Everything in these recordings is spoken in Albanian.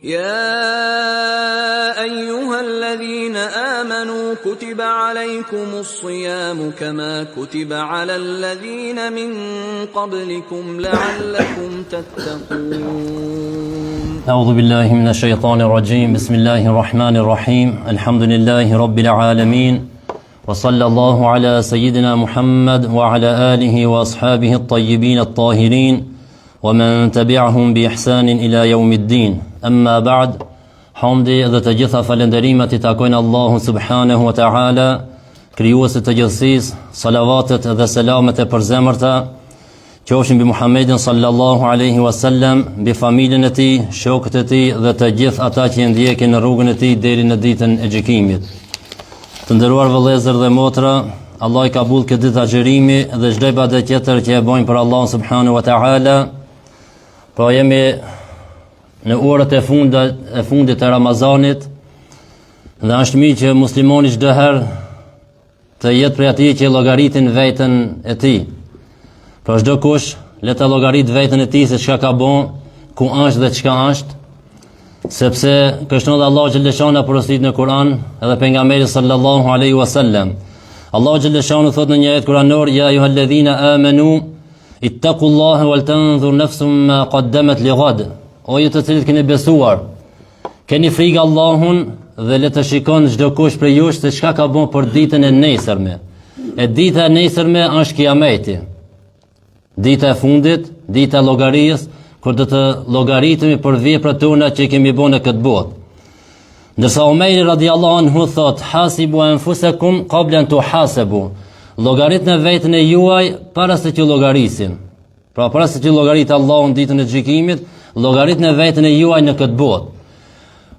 يا أيها الذين آمنوا كتب عليكم الصيام كما كتب على الذين من قبلكم لعلكم تتقون. أعوذ بالله من الشيطان الرجيم. بسم الله الرحمن الرحيم. الحمد لله رب العالمين، وصلى الله على سيدنا محمد وعلى آله وأصحابه الطيبين الطاهرين ومن تبعهم بإحسان إلى يوم الدين. أما بعد، hamdi dhe të gjitha falenderimet I takojnë Allahu subhanahu wa ta'ala, krijuesit të gjithësisë. Salavatet dhe selamet e përzemërta qofshin mbi Muhammedin sallallahu alaihi wasallam, mbi familjen e tij, shokët e tij dhe të gjithë ata që ndjekin në rrugën e tij deri në ditën e gjykimit. Të nderuar vëllezër dhe motra, Allah I ka bull këtë ditë agjërimi dhe çdo ibadet tjetër që e bojnë për Allahun subhanahu wa ta'ala. Pra jemi në orët e fundit të Ramazanit dhe është mirë që muslimoni çdo herë të jetë prej atij që llogaritin veten e tij. Pra çdo kush le të llogarit veten e tij se çka ka bën, ku është dhe çka është, sepse kështu dhe Allahu xhallahu xhana porosit në Kur'an edhe pejgamberi sallallahu alaihi wasallam. Allahu xhallahu xhana thot në një ajet kuranor: ya ayyuhalladhina amanu ittaqullaha wal tanzur nafsum ma qaddamat lighad. O ju të cilët keni besuar, keni frikë Allahun dhe le të shikon çdo kush prej jush se çka ka bën për ditën e nesërme. E dita e nesërme është Kiameti. Dita e fundit, dita e llogarisë, kur do të llogaritemi për veprat tona që kemi bën në këtë botë. Ndërsa Omeri radiallahu anhu thot: hasibu anfusakum qabla an tuhasabu. Llogaritni veten e juaj para se të llogarisin. Pra para se të llogarit Allahun ditën e gjykimit, llogaritni veten e juaj në këtë botë.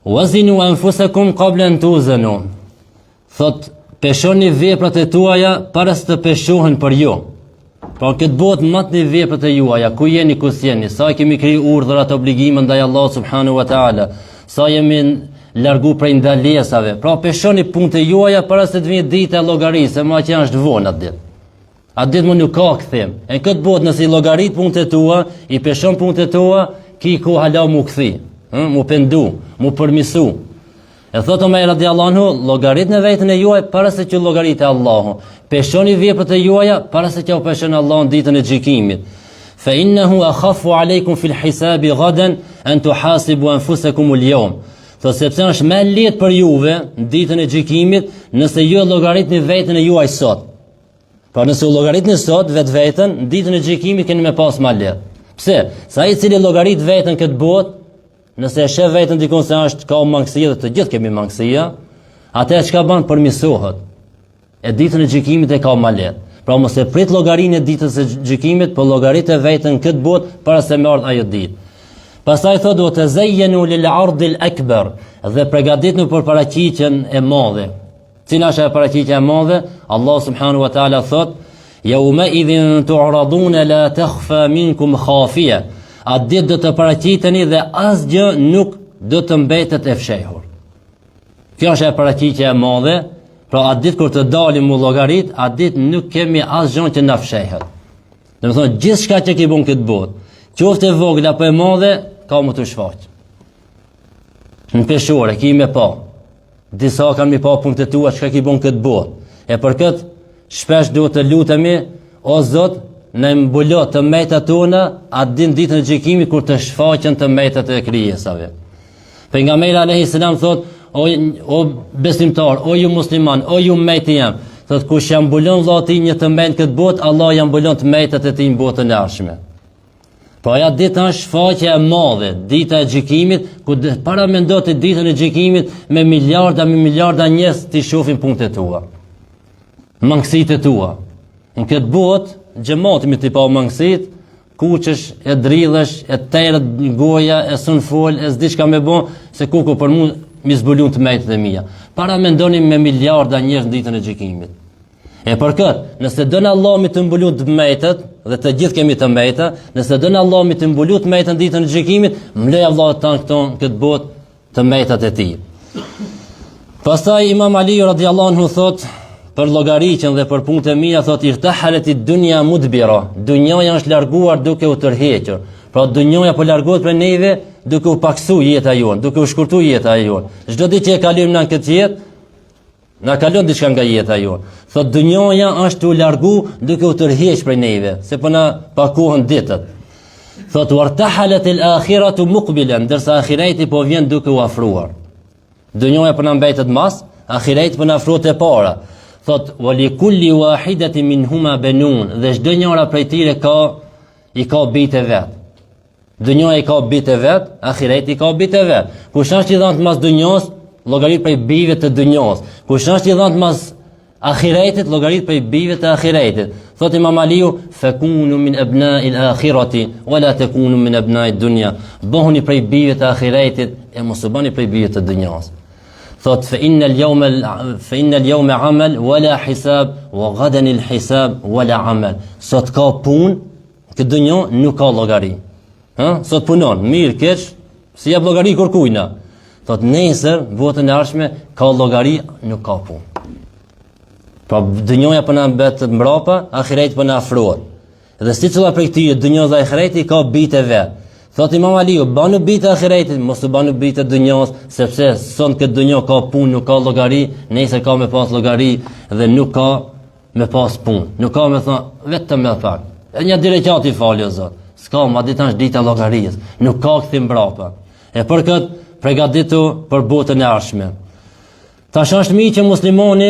Wazinu anfusakum qabla an tuzanu. Thot, peshoni veprat e tuaja para se të peshohen për ju. Pra këtë botë matni veprat e juaja, ku jeni, ku sjeni, sa kemi kriju urdhrat, obligime ndaj Allah subhanahu wa ta'ala, sa jemi largu prej ndalesave. Pra peshoni punët e juaja para se të vijë dita e llogarisë, ma që është vonë atë ditë. Atë ditë më nuk ka kthim. E këtë botë nëse I llogarit punët e tua, I peshon punët e tua, ki ku hala mu kthi, mu pendu, mu përmisu. E thot Omer radiallahu anhu, llogaritni veten e juaj para se që llogaritë Allahu. Peshoni veprat e juaja para se që u peshon Allahu ditën e gjykimit. Fa innahu akhafu alaykum fil hisabi ghadan an tuhasibu anfusakum al-yawm. Thot sepse është më lehtë për juve në ditën e gjykimit nëse ju llogaritni veten e juaj sot. Pra nëse u llogaritni sot vetveten, në ditën e gjykimit keni më pas më lehtë. Pse? Sa I cili llogarit veten këtë botë, nëse e shef veten dikon se është ka mangësi dhe të gjithë kemi mangësia, atë çka bën përmirësohet. E ditën e gjykimit e ka më lehtë. Pra mos e prit llogarinë e ditës së gjykimit, por llogaritë veten këtë botë para se më ardh ajo ditë. Pastaj thotë: "Wa tazayyanu lil 'ardil akbar", dhe përgatituni për paraqitjen e madhe. Cila është ajo paraqitja e madhe? Allah subhanahu wa ta'ala thotë: "Yawma idhin tu'raduna la takhfa minkum khafiya." Atë ditë do të paraqiteni dhe asgjë nuk do të mbetet e fshehur. Kjo është e paraqitja e madhe. Pra atë ditë kur të dalim mu llogarit, atë ditë nuk kemi asgjë që na fshehet. Domethënë gjithçka që ke bën këtë botë, qoftë e vogël apo e madhe, ka më të shfaq. Në peshore ki me pa. Disa kanë mi pa punët e tua çka ke bën këtë botë. E për këtë shpesh duhet të lutemi: o Zot, në mbulo të metat tona atë ditën e gjykimit kur të shfaqen të metat e krijesave. Pejgamberi alayhis salam thot: o besimtar, o ju musliman, o ju mejti jam, thot kush jam mbulon vllati një të mejt këtë botë, Allah jam mbulon të mejtat e tij në botën e ardhshme. Po aja dita është shfaqja e madhe, dita e gjykimit, ku para mendo të ditën e gjykimit me miliarda njerëz të shohin punët e tua, mangësitë e tua. Në këtë botë xhamati me të pa mangësit, kuqesh, e dridhesh, e terët goja, e sun fol, e s'di çka më bën, se kuku për mua mi zbulun të mejtët e mia. Para mendoni me miliarda njerëz në ditën e gjykimit. E për këtë, nëse dënë Allah mi të mbulun të mejtët, dhe të gjithë kemi të mejtë, nëse dënë Allah mi të mbulun të mejtët në ditën e gjykimit, mlej Allah të tanë këton këtë botë të mejtët e ti. Pastaj Imam Ali radiallahu anhu thot, për llogariqen dhe për punët e mia, thot: "Irtahalet ad-dunya mudbira." Dunjaja është larguar duke u tërhequr. Pra dunjaja po largohet prej neve duke u paksu jeta jonë, duke u shkurtu jeta jonë. Çdo ditë që e kalojmë në këtë jetë, na kalon diçka nga jeta jonë. Thot dunjoja është u largu duke u tërheq prej neve, se po na pakohen ditët. Thot wartahalat al-akhiratu muqbilan, ndërsa ahireti po vjen duke u afruar. Dunjoja po na mbetet mas, ahireti po na afrohet e para. Thot wali kulli wahidatin minhuma banun, dhe çdo njëra prej tyre i ka bitë vet. Dunjoja i ka bitë vet, ahireti i ka bitë vet. Kush është i dhënë mas dunjos, llogarit prej bijve të dunjos. Kush është i dhënë mas ahiretit, llogarit prej bijve të ahiretit. Thot Imam Aliu, fakunu min abna'i al-akhirati wala takunu min abna'i ad-dunya. Bëhuni prej bijve të ahiretit e mos u bëni prej bijve të dunjos. Thot fa inna al-yawma amal wala hisab wa ghadan al-hisab wala amal. Sot ka punë, këtë dunjë nuk ka llogari. Sot punon, mirë, keq, si jap llogari kërkujna. Thot nesër, botën e ardhshme, ka llogari, nuk ka punë. Pra dunjoja po na mbet mbrapa, ahireti po na afrohet. Dhe siçilla prej këtyre dunjos dhe ahireti ka bitë vet. Thot Imam Aliu, banu bitë ahiretit, mos u banu bitë dunjos, sepse son këtë dunjë ka punë, nuk ka llogari, nesër ka me pas llogari dhe nuk ka me pas punë. Nuk ka me thonë vetëm me fal. E një direkati fali o Zot. S'ka, ma ditë është dita llogarisë, nuk ka kthim mbrapa. E për këtë përgatitu për botën e ardhshme. Tash është mirë që muslimani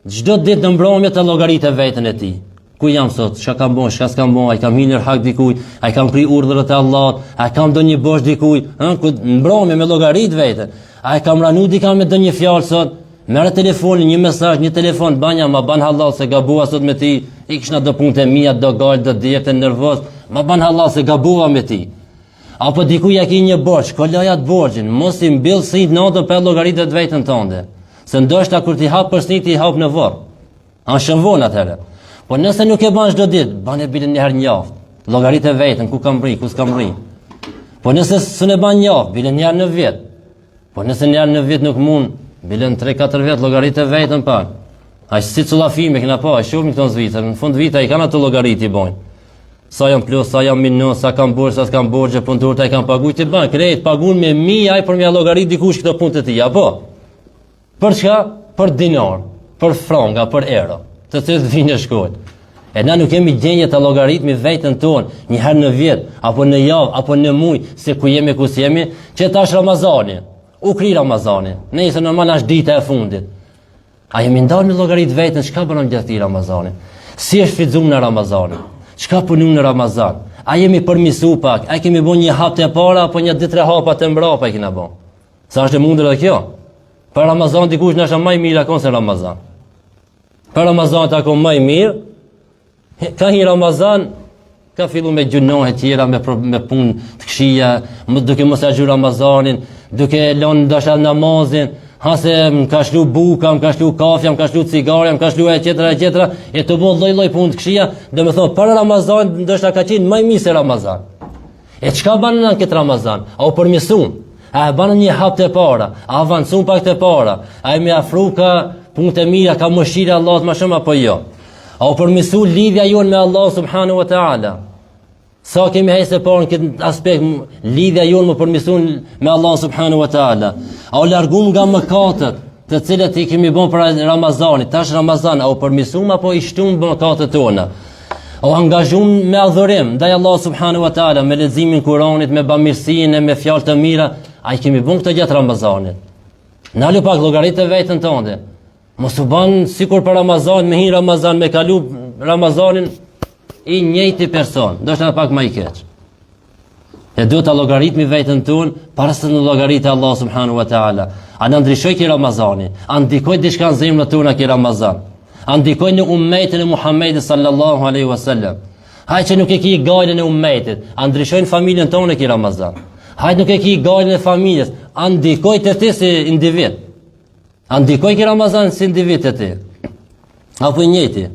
çdo ditë në mbrëmje të llogaritë veten e tij. Ku jam sot? Çka kam bën, çka s'kam bën, ai kam hinër hak dikujt, ai kam pri urdhrat e Allahut, ai kam ndonjë bosh dikujt, ku mbrëmje me llogaritë veten. Ai kam ranu dikam me ndonjë fjalë sot, merr telefonin, një mesazh, një telefon, banja ma ban hallall se gabua sot me ti, ikshna do punët e mia, do gal, do djegte nervoz, ma ban hallall se gabua me ti. Apo dikuj ja ki një borxh, koloja të borxhin, mos i mbill si natën për llogaritë të vetën tënde. Se ndoshta kur ti hap për snit i hap në varr. An shënvon atëherë. Po nëse nuk e bën çdo ditë, bën e bilën një herë në javë. Llogaritë e vetën, ku kam rri, ku s'kam rri. Po nëse s'e bën një javë, bilën një herë në vit. Po nëse një herë në vit nuk mund, bilën 3-4 vjet llogaritë e vetën pa. Ai si cullafime kena pa, e shohim këto në Zvicër, në fund vita i kanë ato llogaritë i bojnë. Sa jam plus, sa jam minus, sa kam borxh, sa s'kam borxh, punëtorët ai kanë paguajt të ban, krejt paguën me mijë ai për mia llogarit dikush këto punë të tij, apo? Për çka? Për dinar, për franga, për euro, të cilët vinë shkojnë. E na nuk kemi gjendje të llogaritmi veten tonë një herë në vit, apo në javë, apo në muaj, se ku jemi ku jemi, që tash Ramazani. U kri Ramazani. Nëse normal është dita e fundit. A jemi ndarë me llogarit veten, çka bënon gjatë Ramazanit? Si është fixuar në Ramazan? Çka punon në Ramazan? A jemi përmisu pak? A kemi bën një hap të para apo një 2-3 hapa të mbrapa e kena bën? Sa është e mundur edhe kjo? Për Ramazan dikush na është më i mirë akon se Ramazan. Për Ramazan ta akon më i mirë. Ka një Ramazan ka fillu me gjunohe tjera, me punë të këqija, duke mos e xhur Ramazanin, duke lënë ndoshta namazin, hase më ka shlu buka, më ka shlu kafja, më ka shlu cigaria, më ka shlu etj, e të bëllë lloj-lloj punë të këqija, dhe me thonë, për Ramazan, ndoshta ka qenë më i mirë se Ramazan. E çka banë në këtë Ramazan? A u përmirësuan? A e banë një hap të para? A avancuan pak të para? A e më afru ka punë të mira, ka mëshirë Allahut më shumë apo jo? A u përmirësu lidhja jonë me Allah subhanahu wa taala? Sa kemi hejse parë në këtë aspekt, lidhja jonë më përmirësu me Allah subhanahu wa taala? A u largum nga mëkatet të cilët i kemi bën për Ramazanit? Tash Ramazan, a u përmirësum apo i shtum mëkatet tona? A u angazhum me adhurim ndaj Allah subhanahu wa taala, me leximin Kuranit, me bamirësinë, me fjalë të mira? A i kemi bën këtë gjatë Ramazanit? Nalu pak llogaritë vetën tënde. Mos u bën sikur për Ramazan, me hin Ramazan, me kalu Ramazanin i njëjti person, ndoshta pak më i keq. E duhet ta llogaritmi veten ton para se në llogaritë Allah subhanahu wa taala. A na ndryshoi ki Ramazani? A ndikoi diçka në zemrën tona ki Ramazan? A ndikoi në ummetin e Muhamedit sallallahu alaihi wasallam? Hajde që nuk e ki gajlën e ummetit, a ndryshoi familjen tonë ki Ramazan? Hajde nuk e ki gajlën e familjes, a ndikoi te ti si individ? A ndikoi ki Ramazan si individ te ti? Apo i njëjti?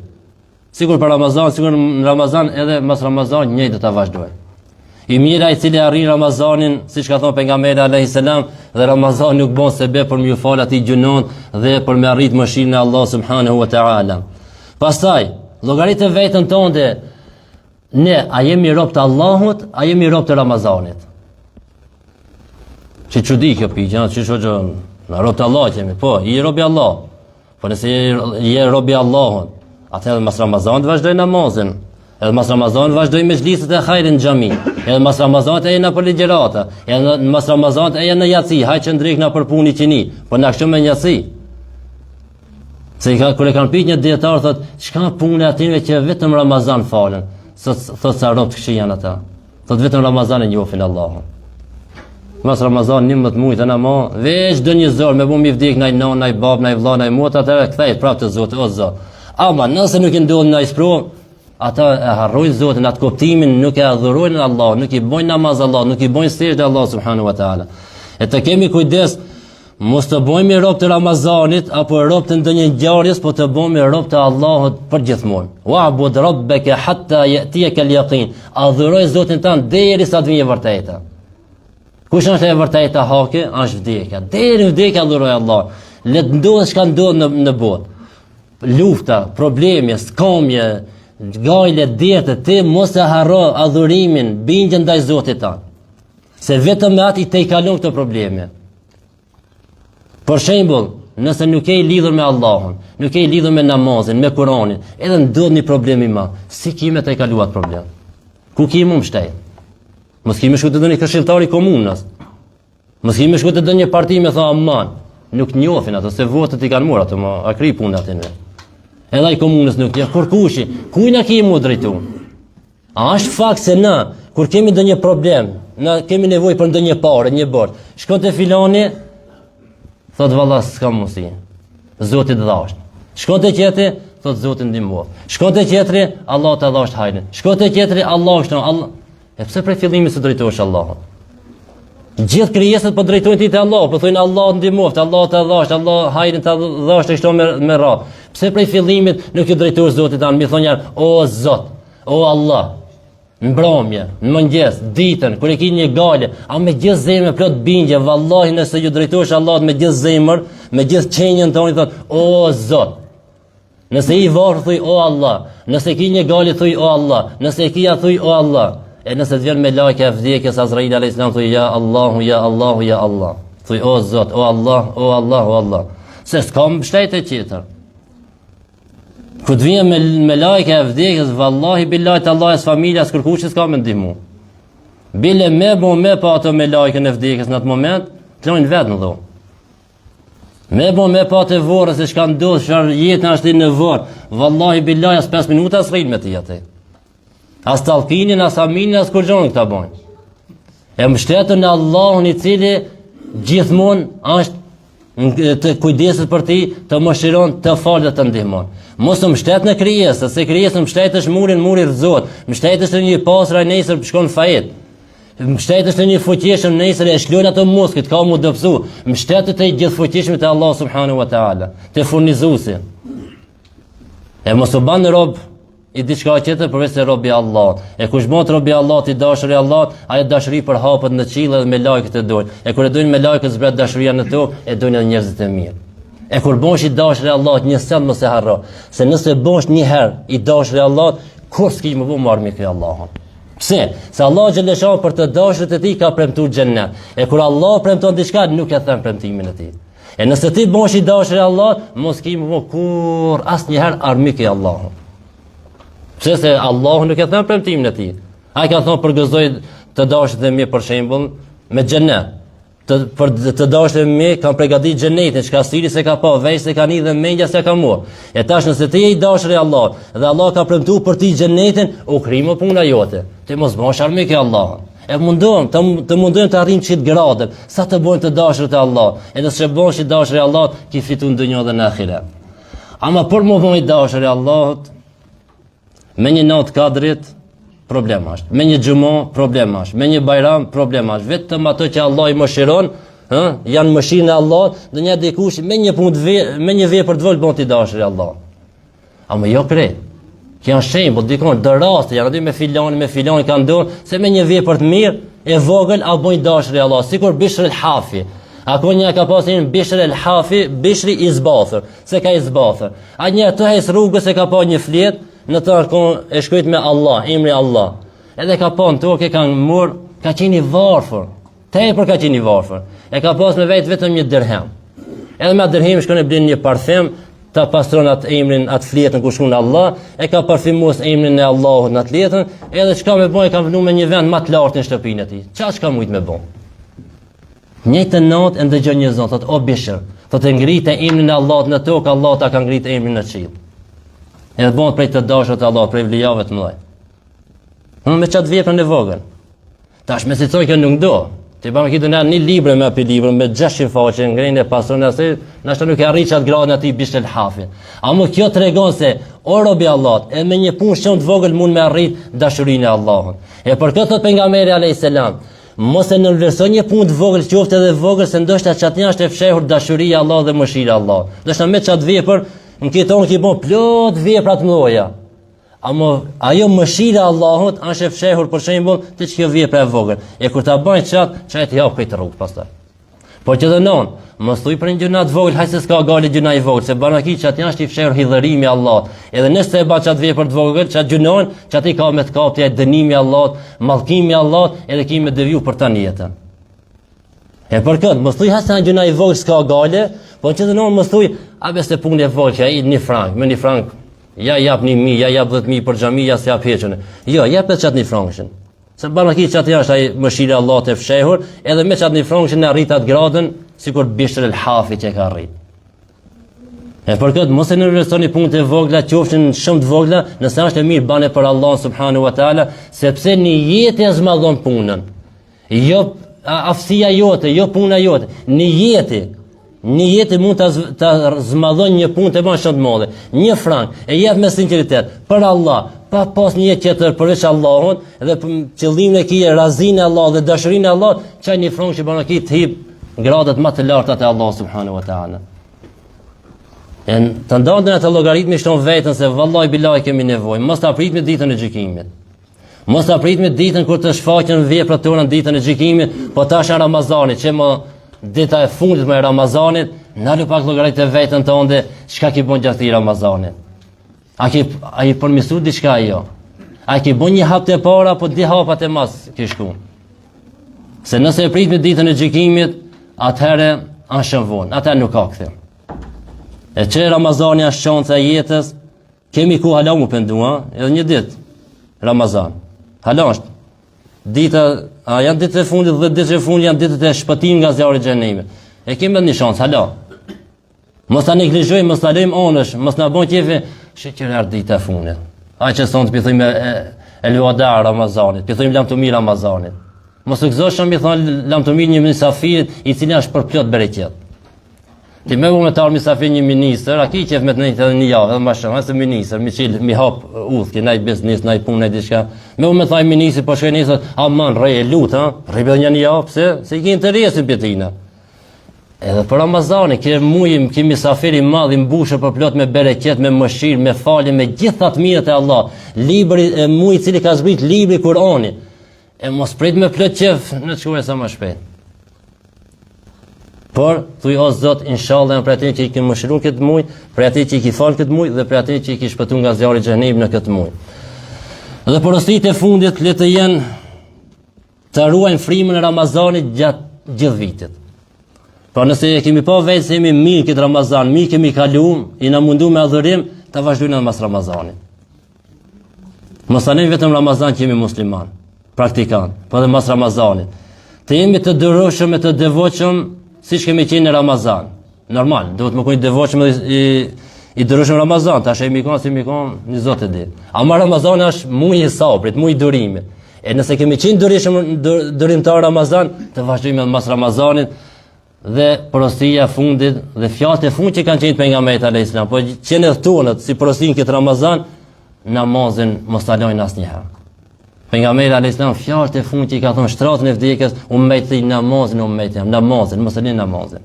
Sigur për Ramazan, sigur në Ramazan edhe mas Ramazan njëjtë ta vazhdoj. I mira i cili arrin Ramazanin, siç ka thënë pejgamberi alayhis salam, dhe Ramazan nuk bën sebeb për më fal atij gjunon dhe për më arrit mëshirën e Allah subhanahu wa taala. Pastaj, llogaritë vetën tonë, ne a jemi rob të Allahut, a jemi rob të Ramazanit? Që çudi kjo pikë, që shoqë në rob të Allah jemi. Po, i robi Allah. Po nëse je robi Allahut, atëherë mas Ramazanit vazhdoj namazin. Edhe mas Ramazanit vazhdoj me xhliset e hajrit në xhami. Edhe mas Ramazanit e na për ligjërata. Edhe mas Ramazanit e në yaci, haj që ndrek na për punë qini. Po na kështu me yaci. Se kur e kanë pyet një dietar thotë, çka punë atyre që vetëm Ramazan falen. Thotë sa rob të këqij janë ata. Thotë vetëm Ramazan e njohin Allahun. Mas Ramazan 11 muaj të namaz, veç do një zor me bu mi vdik naj non, naj bab, naj vlla, naj mot, atëherë kthejt prapë të Zotit, o Zot. Ama nëse nuk i ndodh naj sprov, ata e harrojnë Zotin, atë kuptimin, nuk e adhurojnë Allah, nuk i bojnë namaz Allah, nuk i bojnë sejdë Allah subhanahu wa taala. E të kemi kujdes, mos të bojmë rob të Ramazanit apo rob të ndonjë ngjarjes, po të bëjmë rob të Allahut përgjithmonë. Wa'bud rabbaka hatta ya'tiyaka al-yaqin. Adhuroj Zotin tan derisa të vijë vërteta. Kush është e vërteta hake, është vdekja. Deri vdekja adhuroj Allah. Le të ndodhë çka ndodh në botë. Lufta, probleme, skamje, gajle, derte, ti mos e harro adhurimin, bindje ndaj Zotit tan. Se vetëm me atë i te i kalon këto probleme. Për shembull, nëse nuk e lidhur me Allahun, nuk e lidhur me namazin, me Kur'anin, edhe ndodh një problem i madh, si kime të kaluat problem? Ku kime më shtet? Mos kime shku të dënë këshilltar i komunës. Mos kime shku të dënë një parti me tha aman, nuk njohin ato se votat i kanë marrë ato, ma akri puna aty ne. Edhe ai komunës nuk njeh kur kushi, ku na kemi u drejtu? A është fakt se na kur kemi ndonjë problem, na kemi nevojë për ndonjë parë, një bord. Shkon te filani, thot valla s'ka mundsi. Zoti të dhash. Shkon te qetri, thot Zoti ndihmoft. Shkon te qetri, Allah të dhash hajrin. Shkon te qetri, Allah shton, Allah. E pse prej fillimit se drejtohesh Allahut? Gjithë krijesat po drejtojnë ti te Allah, po thonë Allah ndihmoft, Allah të dhash, Allah hajrin të dhash të shton me radhë. Pse prej fillimit nuk i drejtohesh Zotit tan, mi thonë o Zot, o Allah. Në mbrëmje, në mëngjes, ditën, kur e ki një gale, a me gjithë zemër plot bindje, vallahi nëse ju drejtohesh Allahut me gjithë zemër, me gjithë qenjën tonë, thot, o Zot. Nëse i varë, thuj, o Allah. Nëse ki një gale, thuj, o Allah. Nëse ki ja, thuj, o Allah. E nëse të vjen me lajke e vdekjes, Azrail a.s. thuj, ja Allahu, ja Allahu, ja Allah. Thuj, o Zot, o Allah, o Allah, o Allah. Se s'kam shtetë e qitër. Këtë vijen me lajke e vdekjes, vallahi billahi të Allah e së familjas, kërkushës ka me ndihmu. Bile me pa ato me lajke e vdekjes në atë moment, të lojnë vetë në dho. Me pa të vorë, se shka ndodhë, shfarë jetën ashtë në vorë, vallahi billahi as 5 minuta as rrinë me të jetë. As talkinin, as aminin, as kurgjonin këta bojnë. E mbështetën në Allahun i cili gjithmonë është të kujdeset për ti, të mëshiron, të falë dhe të ndihmon. Mos të mbështet në krijesën, se krijesën mbështetësh muri rrëzot, mbështetësh në një pasra nesër shkon fajet. Mbështetësh në një fuqishëm nesër e shlojnë ato muskët, ka mu dëpsu. Mbështetët e gjithë fuqishmit e Allah subhanahu wa taala, të furnizuesi. E mos u ban rob i diçka tjetër përveç se robi Allah. E kush bëhet robi Allah i dashuri Allah, ajo dashuri për hapet në qiell dhe me lajket e dojnë. E kur e dojnë me lajket zbret dashuria në tokë, e dojnë edhe njerëzit e mirë. E kur bësh i dashur i Allahut një send mos e harro, se nëse bësh një herë i dashur i Allahut, kur s'ke më vë marr me kë Allahun. Pse? Se Allah xhalesha për të dashurit e tij ka premtuar xhennet. E kur Allah premton diçka, nuk e thën premtimin e tij. E nëse ti bësh i dashur i Allahut, mos ke më vë kur asnjëherë armik i Allahut. Pse se Allahu nuk e thën premtimin e tij. Ai ka thonë përgëzoj të dashurit e mi për shembull me xhennet. Për të dashur me kanë përgatitur xhenetin, çka sili se ka pa, veç se kanë dhe mendja se ka mua. E tash nëse ti je i dashur i Allahut dhe Allah ka premtuar për ti xhenetin, u krimo puna jote. Ti mos bësh armik i Allahut. E mundon të arrijmë çit gradën, sa të bëjmë të dashurit e Allahut. E nëse bësh i dashur i Allahut, ki fitun dunjë dhe në ahiret. Ama për më bëj i dashur i Allahut, me një natë kadrit, problem është. Me një xhumo, problem është. Me një bajram, problem është. Vetëm ato që Allah i mëshiron, janë mëshirën e Allahut, dhe një dikush me një punë me një vepër të vogël bën ti dashur i Allahut. Ama jo krejt. Që janë shembull, dikon do raste, janë aty me filani kanë dorë, se me një vepër të mirë e vogël a bën dashur i Allahut, sikur Bishr el-Hafi. Ako një ka pasin Bishr el-Hafi, Bishri i zbathur, se ka i zbathur. A një të hes rrugës e ka pa një fletë, në të arkon e shkujt me Allah, emri Allah. Edhe ka pa në tokë, kanë mur, ka qeni varfër. Tepër ka qenë i varfër. E ka pas me vetë vetëm 1 dirhem. Edhe me atë dirhem shkon e blen një parfem, ta pastron atë emrin, atë fletën ku shkon Allah, e ka parfymuar emrin e Allahut në atë letën, edhe çka më bën e ka vënë në një vend më të lartë në shtëpinë e tij. Çka mujt me bën? Njëjtë natë e ndëgjon një zot, thotë o Bishr, thotë ngritë emrin e Allahut në tokë, Allah ta ka ngritë emrin në qiell. Edhe bën prej të dashur të Allahut, prej vlijave të mëdha. Me çat veprën e vogël. Tash me si thoj kjo nuk do. Ti bën këtu një libër me api libër me 600 faqe, ngrenë e pastron asë, na shto nuk e arrit çat gradën aty Bishr el-Hafi. Amo kjo tregon se o robi Allahut, e me një punë shumë të vogël mund me arrit dashurinë e Allahut. E për këtë thot pejgamberi alayhis salam, mos e nënvlerësoj një punë të vogël, qoftë edhe vogël, se ndoshta çat jashtë e fshehur dashuria e Allahut dhe mëshira e Allahut. Ndoshta me çat vepër, në këtë tonë që bën plot vepra të mëdha. Amo ajo mëshira e Allahut është e fshehur për shembull te çka vepra e vogël. E kur ta bën çat i hap këtë rrugë pastaj. Po që të non, mos thuj për një gjuna të vogël, hajse s'ka gali gjuna i vogël, se banaki çat jashtë i fshehur hidhërimi i Allahut. Edhe nëse e bën çat vepër të vogël, çat gjunon, çat i ka me të kapti dënimi i Allahut, mallkimi i Allahut, edhe kimi me deviju për tani jetën. E për këtë, mos thuj hajse gjuna i vogël s'ka gali, po që të non mos thuj, a besë punë e vogël, ai 1 frank, me 1 frank. Ja jap 1.000, ja jap 10.000 për xhami, ja s'jap heqën. Jo, jap çat 1 frankëshin. Se banaki çat jashtë ai mëshira e Allahut e fshehur, edhe me çat 1 frankëshin e arrit atë gradën, sikur Bishr el-Hafi që ka arrit. E për këtë mos e nënvlerësoni punët e vogla, qofshin shumë të vogla, nëse është e mirë bane për Allah subhanahu wa taala, sepse në jetë e zmadhon punën. Jo aftësia jote, jo puna jote, në jetë mund ta zmadhon një punë të bën shumë të madhe. 1 frank e jep me sinqeritet për Allah, pa pas një tjetër përveç Allahut, dhe qëllimin e kije razinë e Allahut dhe dashurinë e Allahut, çaj 1 frank që bën aki të hip gradat më të larta te Allah subhanahu wa taala. Të ndonjë atë llogaritmi shton vetën se vallahi billahi kemi nevojë. Mos ta pritni ditën e gjykimit. Mos ta pritni ditën kur të shfaqen veprat tona në ditën e gjykimit, po tash në Ramazanit, që më dita e fundit me Ramazanit, nalu pak llogaritë vetën tonë, çka ki bën gjatë Ramazanit. A i përmisu diçka jo? A ki bën një hap të para, po 2 hapat e mas ki shku? Se nëse e prit me ditën e gjykimit, atëherë është shumë vonë, atëherë nuk ka kthim. E që Ramazani është shanca e jetës, kemi ku hala mu pendua, edhe një ditë Ramazan. Hala është dita, janë ditët e fundit dhe ditët e fundit janë ditët e shpëtimit nga zjarri i xhenemit. E kemi edhe një shansë, hala. Mos ta neglizhojmë, mos ta lejmë onësh, mos na bën qefi shqyrtar dita e fundit. Ai që son të pithojmë el-wada Ramazanit, pithojmë lamtumi Ramazanit. Mos u gëzoshëm i thon lamtumi një mysafir i cili është për plot bereqet. Ti më vonë të armi mysafir një ministër, a ki qef me të nejtë edhe një javë, edhe më shumë, se ministër, mi hap udhë, naj biznis, naj punë, naj diçka. Me vonë me thaj ministri, po shkoj nisët, aman, rej e lutë, rej edhe një javë, pse? Se i ki interesin për tina. Edhe për Ramazani, ki mysafiri madh i mbushur për plot me bereqet, me mëshirë, me falje, me gjithat mirët e Allah. Libri e muj i cili ka zbrit libri Kur'ani. E mos prit me plot qef në çkuar sa më shpejt. Por, thuj o Zot, inshallah, për atë që i ke mëshiruar këtë muj, për atë që i ke fal këtë muj, dhe për atë që i ke shpëtuar nga zjarri i xhenemit në këtë muj. Dhe porositë e fundit le të jenë të ruajnë frymën e Ramazanit gjatë gjithë vitit. Por nëse e kemi pa vetë se jemi mirë këtë Ramazan, mirë kemi kaluar, i na mundu me adhurim, ta vazhdojmë edhe mas Ramazanit. Mos tani vetëm Ramazan që jemi musliman, praktikant, po edhe mas Ramazanit. Të jemi të dëroshëm e të devotshëm siç kemi qenë në Ramazan. Normal, duhet më kujt devotshëm i dëroshëm Ramazan, tash e mikon si mikon, një zot e di. Ama Ramazani është muaji i sabrit, muaji i durimit. E nëse kemi qenë durimtar Ramazan, të vazhdojmë mas Ramazanit. Dhe porosia fundit dhe fjalët e fundit që kanë qenë pejgamberit alayhis salam, po që në tonët si porosin këtë Ramazan, namazin mos ta lajnë asnjëherë. Pejgamberi alayhis salam fjalët e fundit që i ka thonë shtratën e vdekjes, ummeti namazin, namazin, mos e lëni namazin.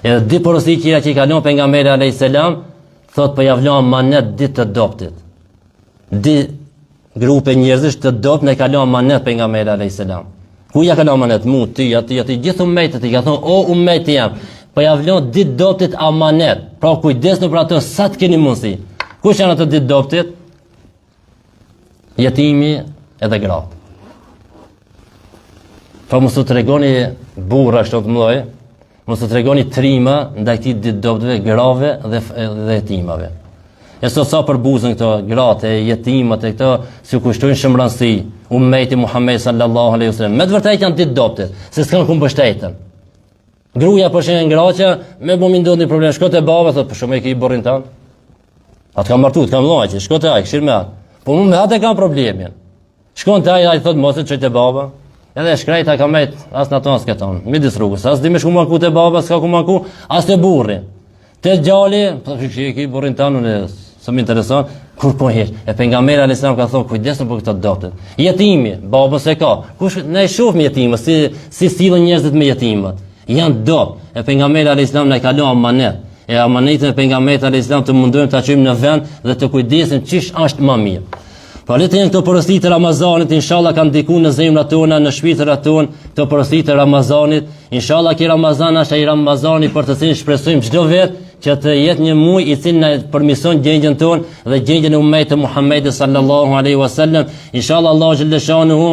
Edhe di porosi që i ka lënë pejgamberi alayhis salam, thot po ja vlon amanet ditë të dobtit. Di grupe njerëzish të dopt ne ka lënë amanet pejgamberi alayhis salam. Ku ja ka lënë amanet? Mu, ti, aty, gjithë ummetet i ka thonë, o ummeti jam, po ja vlon ditë dobtit amanet. Pra kujdesni për ato sa të keni mundësi. Kush janë ato ditë dobtit? Jetimi edhe gratë. Fa mos të tregoni burra kështu të mëdhej, mos të tregoni trima ndaj këtij ditë dobëve, grave dhe jetimave. E sot sa për buzën këto gratë, jetimat e këto si kushtojnë shëmranësi ummeti Muhammed sallallahu alaihi wasallam. Me të vërtetë janë ditë dobëte, se s'kan ku mbështeten. Gruaja po shen ngraçja, me bumi ndodh një problem, shko te baba thot, po shumë e ke burrin tan. Atë kam martuar, kam vllajë, shko te ai, këshir me atë. Po më me atë kam problemin. Shkon te ai thot mos e çoj te baba. Edhe shkrejta ka met as në tonë s'keton, midis rrugës, as di me shku manku te baba, s'ka ku manku, as te burri. Te gjali, po ki burrin tanë, unë së më intereson, kur po heq. E pejgamberi alayhis salam ka thonë kujdesni për këto dobët. Jetimi, babës e ka. Kush ne shohim jetimin, si sillen njerëzit me jetimat. Janë dob. E pejgamberi alayhis salam na ka lënë amanet. E amanetin e pejgamberit alayhis salam të mundojmë ta çojmë në vend dhe të kujdesim çish është më mirë. Pa le të jenë këto porositë të Ramazanit, inshallah kanë ndikuar në zemrat tona, në shpirtrat tona, këto porositë të Ramazanit. Inshallah që Ramazani është ai Ramazani për të cilin shpresojmë çdo vit që të jetë një muaj i cili na përmirëson gjendjen tonë dhe gjendjen e ummetit të Muhamedit sallallahu alaihi wasallam. Inshallah Allah xhallahu shanuhu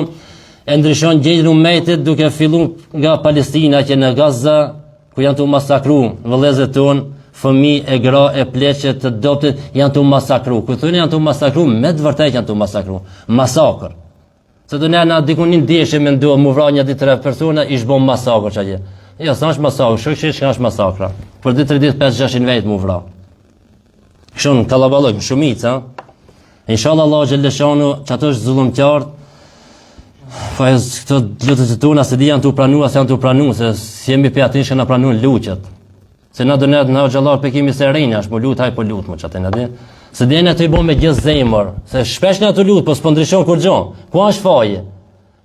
e ndryshon gjendjen e ummetit duke filluar nga Palestina që në Gaza ku janë të masakruar vëllezërit tonë, fëmijë e gra e pleqe të dobët janë të masakruar. Kur thonë janë të masakruar, me të vërtetë janë të masakruar. Masakër. Se do na dikunin ndjeshe me ndoa mu vra një ditë 3 persona ish bën masakër çajë. Jo, s'është masakër, shoqërisht që është masakra. Për ditë 3 ditë 5-600 vjet mu vra. Kështu kallaballok, shumica. Inshallah Allah xhallahu shanu çato është zullumtar. Faz këto lutjet tona se di janë të pranuar, se janë të pranuar, se si jemi pe atë që na pranuan luqet. Se na donet na xhallar pe kemi se rënja, po lut haj po lut më çatë na di. Se deni atë i bën me gjithë zemër, se shpesh na të lut, po s'po ndryshon kur gjë. Ku është faje?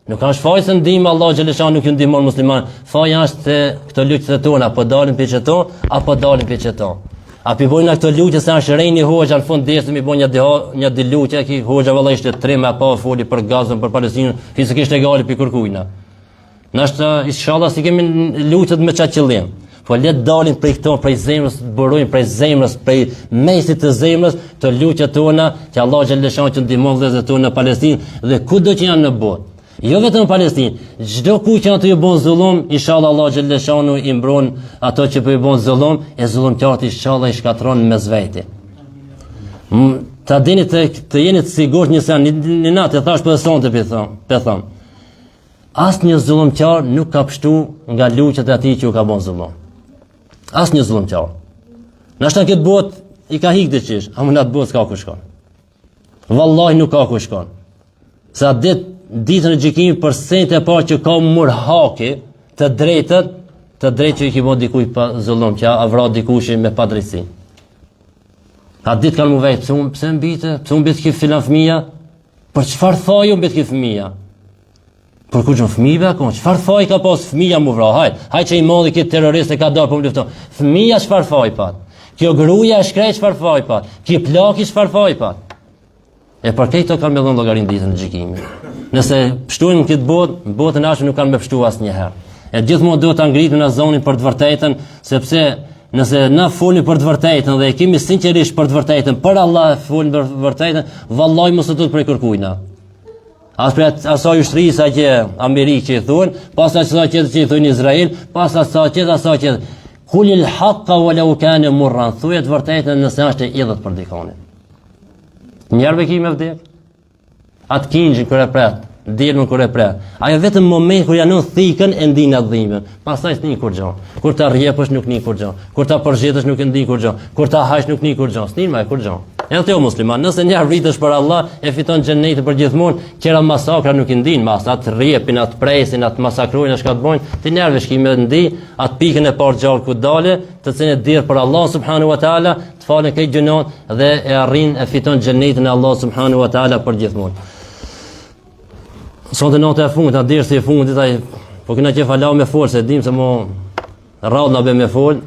Nuk ka faje se ndihmë Allah xhaleshan nuk ju ndihmon musliman. Faja është se këto lutjet tona apo dalin pe çeto, apo dalin pe çeto. A pi bojnë këto lutje se është rënë hoxha në fund desë mi bën një di lutje ki hoxha valla ishte 3 me pa foli për Gazën, për Palestinën, fizikisht e gali pi kërkujna. Nashta inshallah si kemi lutjet me çat qëllim. Po le të dalin prej këto, prej zemrës, të burojnë prej zemrës, prej mesit të zemrës, të lutjet tona, që Allah xhaleshan që ndihmon vëllezërit tonë në Palestinë dhe kudo që janë në botë. Jo vetëm në Palestinë, çdo ku që ato i bën zullum, inshallah Allah xhaleshan i mbron ato që po i bën zullum, e zullumtarët inshallah i shkatron mes vete. Ta dini të jeni të sigurt një sen, një natë thash për sonte pe thon. Asnjë zullumtar nuk ka pështu nga lutjet e atij që u ka bën zullum. Asnjë zullumtar. Nashta këtë botë i ka hik diçish, amë në atë botë s'ka ku shkon. Vallahi nuk ka ku shkon. Sa ditën e gjykimit për sent e parë që ka murhaki të drejtë që i ki bën dikuj pa zullum, që a vra dikush me padrejtësi. A ditë kanë mu vejtë, pse mbite ki filan fëmija? Për çfarë thaju mbite ki fëmija? Për ku gjën fëmijëve akon, çfarë faj ka pas fëmija mu vra? Haj që i modhi këtë terrorist e ka darë për më lufton. Fëmija çfarë faj pat? Kjo gruaja e shkrejt çfarë faj pat? Kjo plaki çfarë faj pat? E për këto kanë me dhënë llogarin ditën e gjykimit. Nëse pështojnë në këtë botë, botën ashtu nuk kanë me pështu asnjëherë. E gjithmonë duhet ta ngritim në zonin për të vërtetën, sepse nëse na folim për të vërtetën dhe e kemi sinqerisht për të vërtetën, për Allah folim për të vërtetën, vallahi mos të prej kërkujna. As për asaj ushtrisë që Amerikë që i thonë, pas asaj që i thonë Izrael, pas asaj që kulil haqqa walau kana murran, thuaj të vërtetën nëse është e idhët për dikonin. Njerëve kemi vdek. Atë kinxhin kur e pret, dilën kur e pret. Ajo vetëm moment kur janë në thikën e ndin atë dhimbjen. Pastaj s'ni kur gjë. Kur ta rrjepësh nuk ni kur gjë. Kur ta përzgjedhësh nuk e ndin kur gjë. Kur ta hajsh nuk ni kur gjë. S'ni më kur gjë. Edhe ti o musliman, nëse një rritesh për Allah, e fiton xhenetin për gjithmonë, qëra masakra nuk i ndin, mas atë rrjepin, atë presin, atë masakrojnë, atë çka të bojnë, ti nervesh kimi ndi, atë pikën e parë gjallë ku dale, të cilën e dirë për Allah subhanahu wa taala, të falen këto gjënat dhe e arrin e fiton xhenetin e Allah subhanahu wa taala për gjithmonë. Sonte nota e fundit, atë dersi e fundit ai, po kena që falau me fol se dim se mo rradh na bë me fol.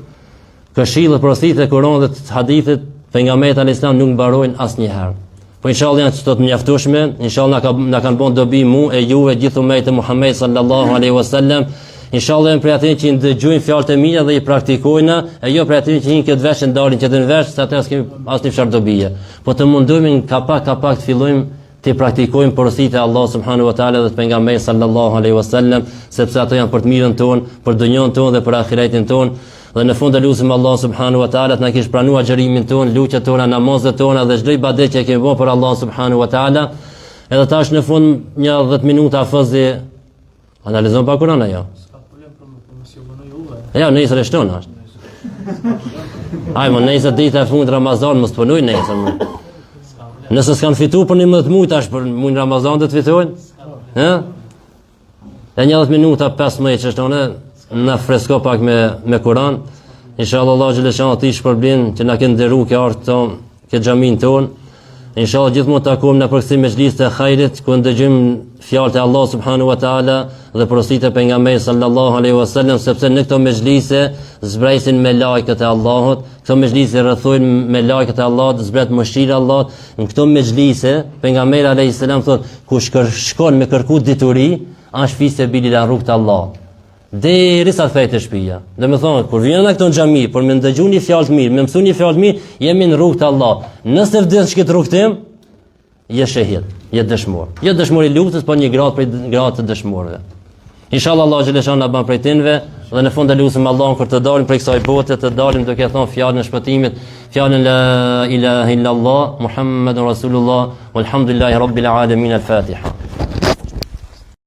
Këshillet, porositë e Kuranit dhe të hadithit pejgamberit alayhis salam nuk mbarojnë asnjëherë. Po inshallah janë çdo të mjaftueshme, inshallah na kanë bën dobi e juve gjithë ummetin e Muhamedit sallallahu alaihi wasallam. Inshallah për atë që ndëgjojnë fjalët e mia dhe i praktikojnë, e jo për atë që hinë këtë vesh ndalin që të në vesh, sa atë s'kemi asnjë çfarë dobije. Po të mundohemi ka pak të fillojmë të praktikojmë porositë e Allah subhanahu wa taala dhe të pejgamberit sallallahu alaihi wasallam, sepse ato janë për të mirën tonë, për dunjon tonë dhe për ahiretin tonë. Dhe në fund lutem Allah subhanahu wa taala të na kish pranuar xherimin tonë, lutjet tona, namazet tona dhe çdo ibadet që kemi bërë për Allah subhanahu wa taala. Edhe tash në fund një 10 minuta afazi analizon pa Kur'an ajo. Ja, nesër e shton është. Ajmo, nesër dita e fundit Ramazan mos punoj nesër. Nëse s'kan fitu për 11 muaj tash për muajin Ramazan do të fitojnë? Ë? E një 10 minuta 15 që shtonë në fresko pak me Kur'an. Inshallah Allah xhaleshan ti shpërblen që na kanë nderuar kjo art ton, kjo xhamin ton. Inshallah gjithmonë takojmë në përkthim mezhlisë të hajrit ku ndëgjojmë fjalët e Allah subhanahu wa taala dhe porositë e pejgamberit sallallahu alaihi wasallam, sepse në këto mezhlise zbresin me lajket e Allahut, këto mezhlise rrethojnë me lajket e Allahut, zbret mëshira e Allahut. Në këto mezhlise pejgamberi alayhis salam thotë kush shkon me kërku dituri, është fi sebilil në rrugt të Allahut. Derisa thejtë shtëpia. Do të thonë kur vjen në këto xhami, por më ndëgjoni fjalë të mirë, më mësoni fjalë të mirë, jemi në rrugt të Allahut. Nëse vdes këtë rrugë tim, je shahid, je dëshmor. Jo dëshmor i luftës, por një gradë prej gradë të dëshmorëve. Inshallah Allah xhaleshan na ban prej tinve dhe në fund lutem Allahun kur të dalim prej kësaj bote, të dalim duke thënë fjalën e shpëtimit, fjalën la ilaha illallah Muhammadur Rasulullah walhamdulillahi rabbil alamin al-Fatiha.